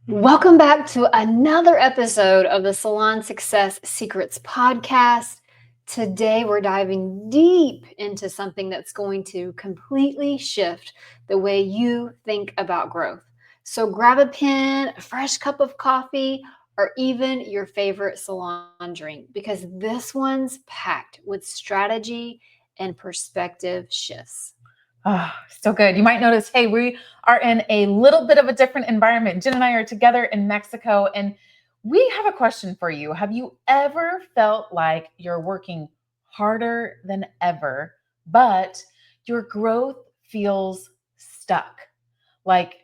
Welcome back to another episode of the Salon Success Secrets Podcast. Today, we're diving deep into something that's going to completely shift the way you think about growth. So, grab a pen, a fresh cup of coffee, or even your favorite salon drink because this one's packed with strategy and perspective shifts. Oh, so good. You might notice, hey, we are in a little bit of a different environment. Jen and I are together in Mexico, and we have a question for you. Have you ever felt like you're working harder than ever, but your growth feels stuck? Like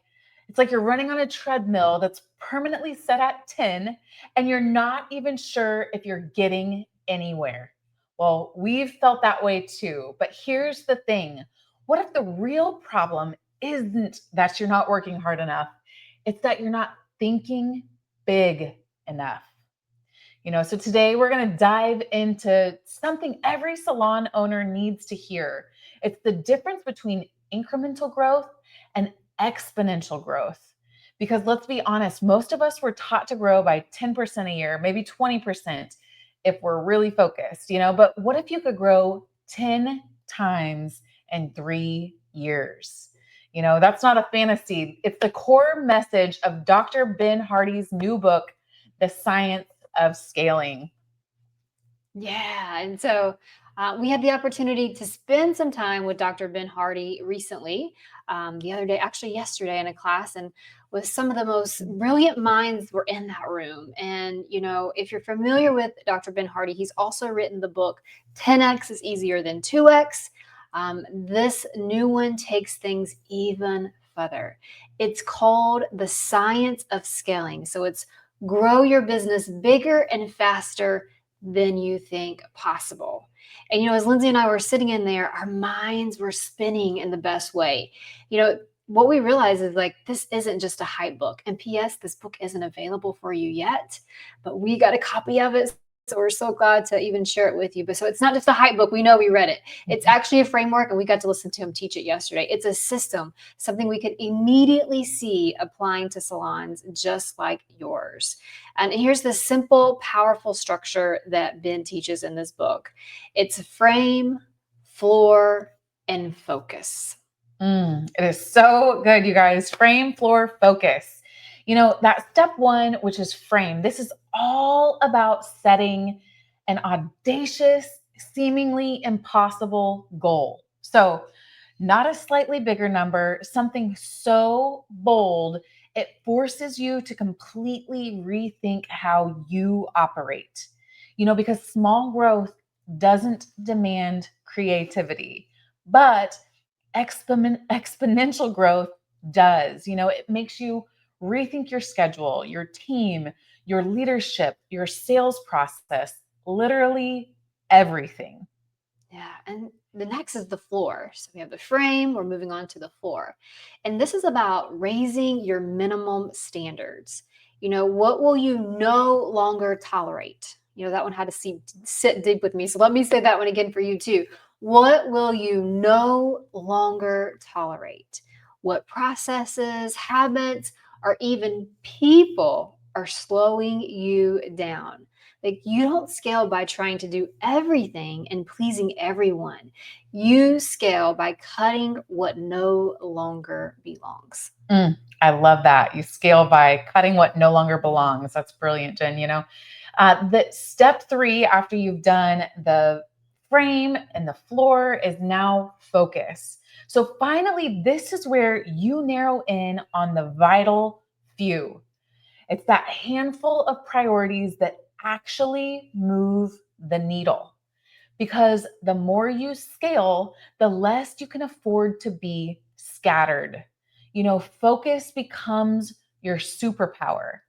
it's like you're running on a treadmill that's permanently set at 10, and you're not even sure if you're getting anywhere. Well, we've felt that way too. But here's the thing. What if the real problem isn't that you're not working hard enough? It's that you're not thinking big enough. So today we're going to dive into something every salon owner needs to hear. It's the difference between incremental growth and exponential growth. Because let's be honest, most of us were taught to grow by 10% a year, maybe 20% if we're really focused, but what if you could grow 10 times in 3 years? That's not a fantasy. It's the core message of Dr. Ben Hardy's new book, The Science of Scaling. Yeah. And so we had the opportunity to spend some time with Dr. Ben Hardy recently, the other day, actually yesterday in a class, and with some of the most brilliant minds were in that room. And, if you're familiar with Dr. Ben Hardy, he's also written the book 10X is Easier Than 2X. This new one takes things even further. It's called The Science of Scaling. So it's grow your business bigger and faster than you think possible. And, as Lindsay and I were sitting in there, our minds were spinning in the best way. What we realize is like, this isn't just a hype book. And P.S., this book isn't available for you yet, but we got a copy of it. So we're so glad to even share it with you. But so it's not just a hype book. We know we read it. It's actually a framework, and we got to listen to him teach it yesterday. It's a system, something we could immediately see applying to salons just like yours. And here's the simple, powerful structure that Ben teaches in this book. It's frame, floor, and focus. It is so good, you guys. Frame, floor, focus. That step one, which is frame, this is all about setting an audacious, seemingly impossible goal. So, not a slightly bigger number, something so bold, it forces you to completely rethink how you operate. Because small growth doesn't demand creativity, but exponential growth does. It makes you rethink your schedule, your team, your leadership, your sales process, literally everything. Yeah. And the next is the floor. So we have the frame, we're moving on to the floor. And this is about raising your minimum standards. What will you no longer tolerate? That one had to sit deep with me. So let me say that one again for you too. What will you no longer tolerate? What processes, habits, or even people are slowing you down? Like, you don't scale by trying to do everything and pleasing everyone. You scale by cutting what no longer belongs. I love that. You scale by cutting what no longer belongs. That's brilliant, Jen. The step 3 after you've done the frame and the floor is now focus. So finally, this is where you narrow in on the vital few. It's that handful of priorities that actually move the needle. Because the more you scale, the less you can afford to be scattered. Focus becomes your superpower.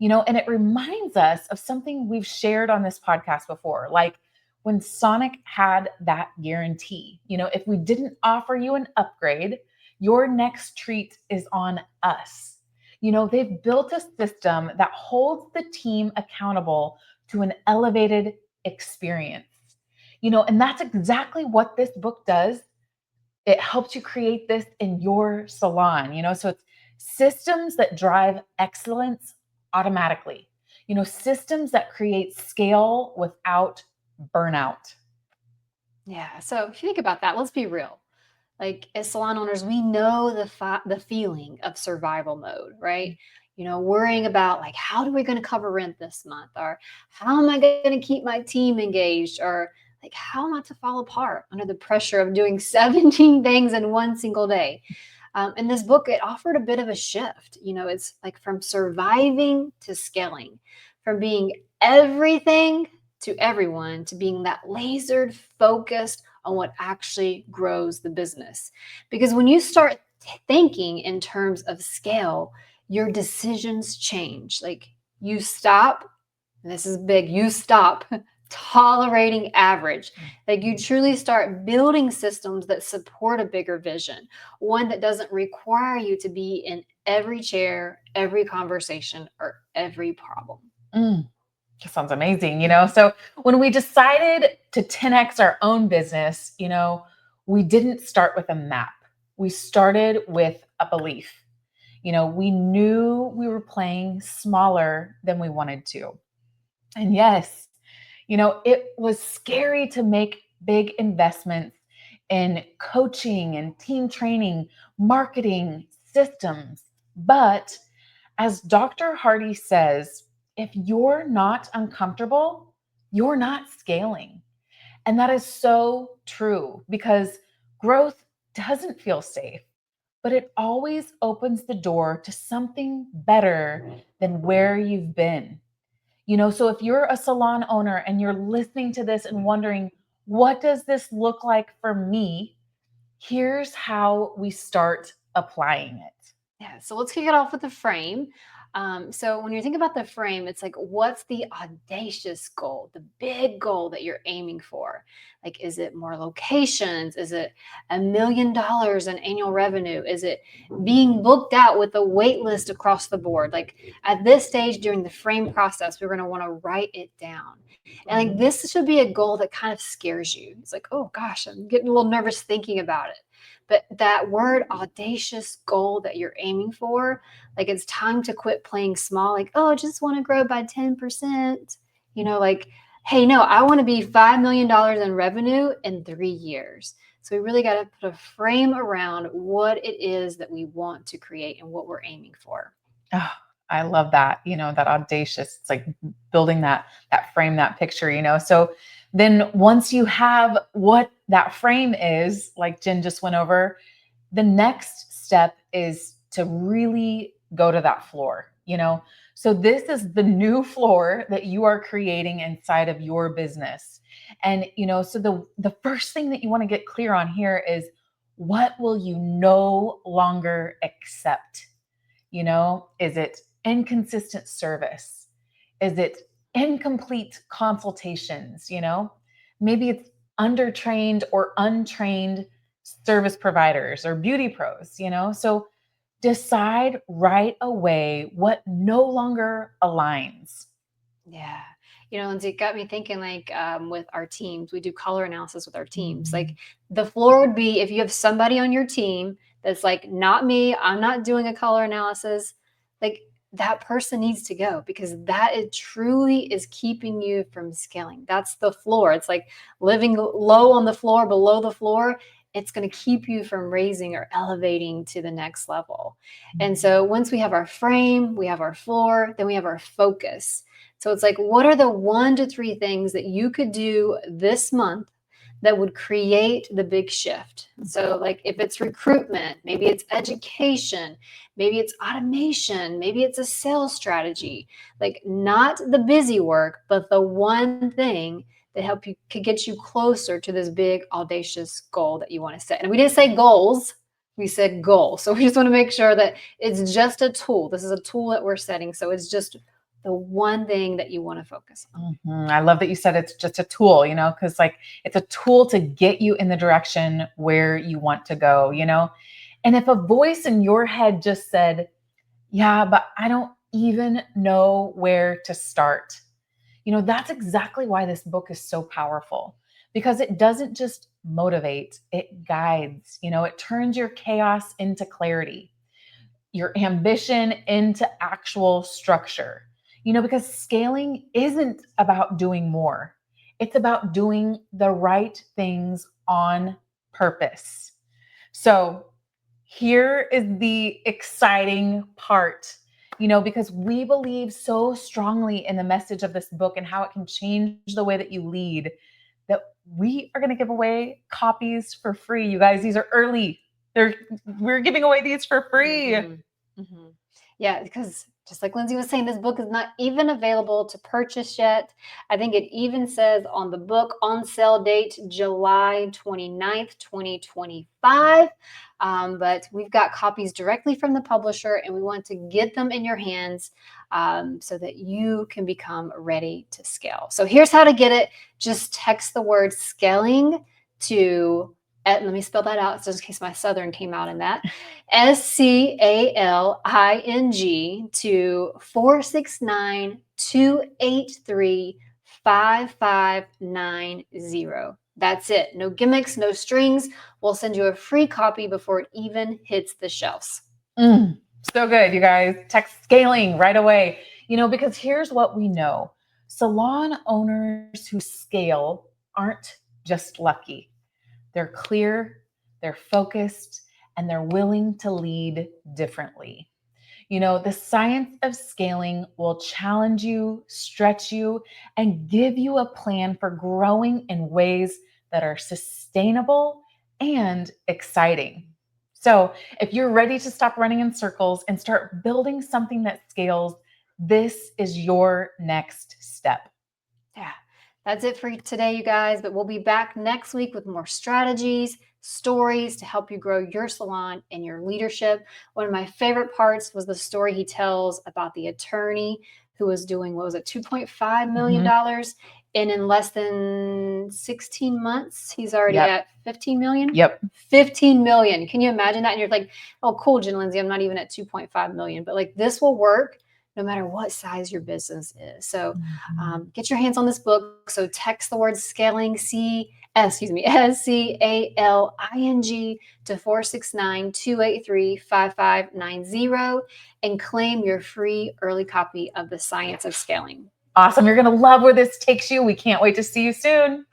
And it reminds us of something we've shared on this podcast before, like when Sonic had that guarantee. If we didn't offer you an upgrade, your next treat is on us. They've built a system that holds the team accountable to an elevated experience. And that's exactly what this book does. It helps you create this in your salon, so it's systems that drive excellence automatically, systems that create scale without burnout. Yeah. So if you think about that, let's be real. Like as salon owners, we know the feeling of survival mode, right? Worrying about like how are we going to cover rent this month, or how am I going to keep my team engaged, or like how not to fall apart under the pressure of doing 17 things in one single day. In this book, it offered a bit of a shift. It's like from surviving to scaling, from being everything to everyone to being that lasered focused on what actually grows the business. Because when you start thinking in terms of scale, your decisions change. Like you stop, and this is big, you stop tolerating average. Like you truly start building systems that support a bigger vision, one that doesn't require you to be in every chair, every conversation, or every problem. Mm, that sounds amazing. So when we decided to 10x our own business, we didn't start with a map. We started with a belief. We knew we were playing smaller than we wanted to. And yes, it was scary to make big investments in coaching and team training, marketing, systems. But as Dr. Hardy says, if you're not uncomfortable, you're not scaling. And that is so true because growth doesn't feel safe, but it always opens the door to something better than where you've been. So if you're a salon owner and you're listening to this and wondering, what does this look like for me? Here's how we start applying it. Yeah, so let's kick it off with the frame. So when you think about the frame, it's like, what's the audacious goal, the big goal that you're aiming for? Like, is it more locations? Is it $1 million in annual revenue? Is it being booked out with a wait list across the board? Like at this stage during the frame process, we're going to want to write it down. And like this should be a goal that kind of scares you. It's like, oh gosh, I'm getting a little nervous thinking about it. But that word audacious goal that you're aiming for, like it's time to quit playing small, like, oh, I just want to grow by 10%. Like, hey, no, I want to be $5 million in revenue in 3 years. So we really got to put a frame around what it is that we want to create and what we're aiming for. Oh, I love that, that audacious. It's like building that frame, that picture, So then once you have what that frame is, like Jen just went over, the next step is to really go to that floor, So this is the new floor that you are creating inside of your business. And, so the first thing that you want to get clear on here is, what will you no longer accept? Is it inconsistent service? Is it incomplete consultations? Maybe it's undertrained or untrained service providers or beauty pros, So decide right away what no longer aligns. Yeah. Lindsay, it got me thinking like with our teams, we do color analysis with our teams. Like the floor would be if you have somebody on your team that's like, not me, I'm not doing a color analysis, like that person needs to go because that it truly is keeping you from scaling. That's the floor. It's like living low on the floor, below the floor. It's going to keep you from raising or elevating to the next level. And so once we have our frame, we have our floor, then we have our focus. So it's like, what are the 1 to 3 things that you could do this month that would create the big shift? So like if it's recruitment, maybe it's education, maybe it's automation, maybe it's a sales strategy, like not the busy work, but the one thing that could get you closer to this big audacious goal that you want to set. And we didn't say goals, we said goal. So we just want to make sure that it's just a tool. This is a tool that we're setting. So it's just the one thing that you want to focus on. Mm-hmm. I love that you said it's just a tool, because like it's a tool to get you in the direction where you want to go, And if a voice in your head just said, yeah, but I don't even know where to start, that's exactly why this book is so powerful, because it doesn't just motivate, it guides, it turns your chaos into clarity. your ambition into actual structure. Because scaling isn't about doing more. It's about doing the right things on purpose. So here is the exciting part, because we believe so strongly in the message of this book and how it can change the way that you lead, that we are going to give away copies for free. You guys, these are early. We're giving away these for free. Mm-hmm. Mm-hmm. Yeah, because just like Lindsay was saying, this book is not even available to purchase yet. I think it even says on the book, on sale date, July 29th, 2025. But we've got copies directly from the publisher, and we want to get them in your hands so that you can become ready to scale. So here's how to get it. Just text the word scaling to, let me spell that out just in case my Southern came out in that. SCALING to 469-283-5590. That's it. No gimmicks, no strings. We'll send you a free copy before it even hits the shelves. So good, you guys. Text scaling right away. Because here's what we know. Salon owners who scale aren't just lucky. They're clear, they're focused, and they're willing to lead differently. The science of scaling will challenge you, stretch you, and give you a plan for growing in ways that are sustainable and exciting. So, if you're ready to stop running in circles and start building something that scales, this is your next step. Yeah, that's it for today, you guys. But we'll be back next week with more strategies, stories to help you grow your salon and your leadership. One of my favorite parts was the story he tells about the attorney who was doing, what was it, $2.5 million. And in less than 16 months, he's already at 15 million. 15 million. Can you imagine that? And you're like, oh, cool, Jen Lindsay, I'm not even at 2.5 million, but like this will work no matter what size your business is. So get your hands on this book. So text the word scaling, SCALING to 469-283-5590 and claim your free early copy of The Science of Scaling. Awesome. You're going to love where this takes you. We can't wait to see you soon.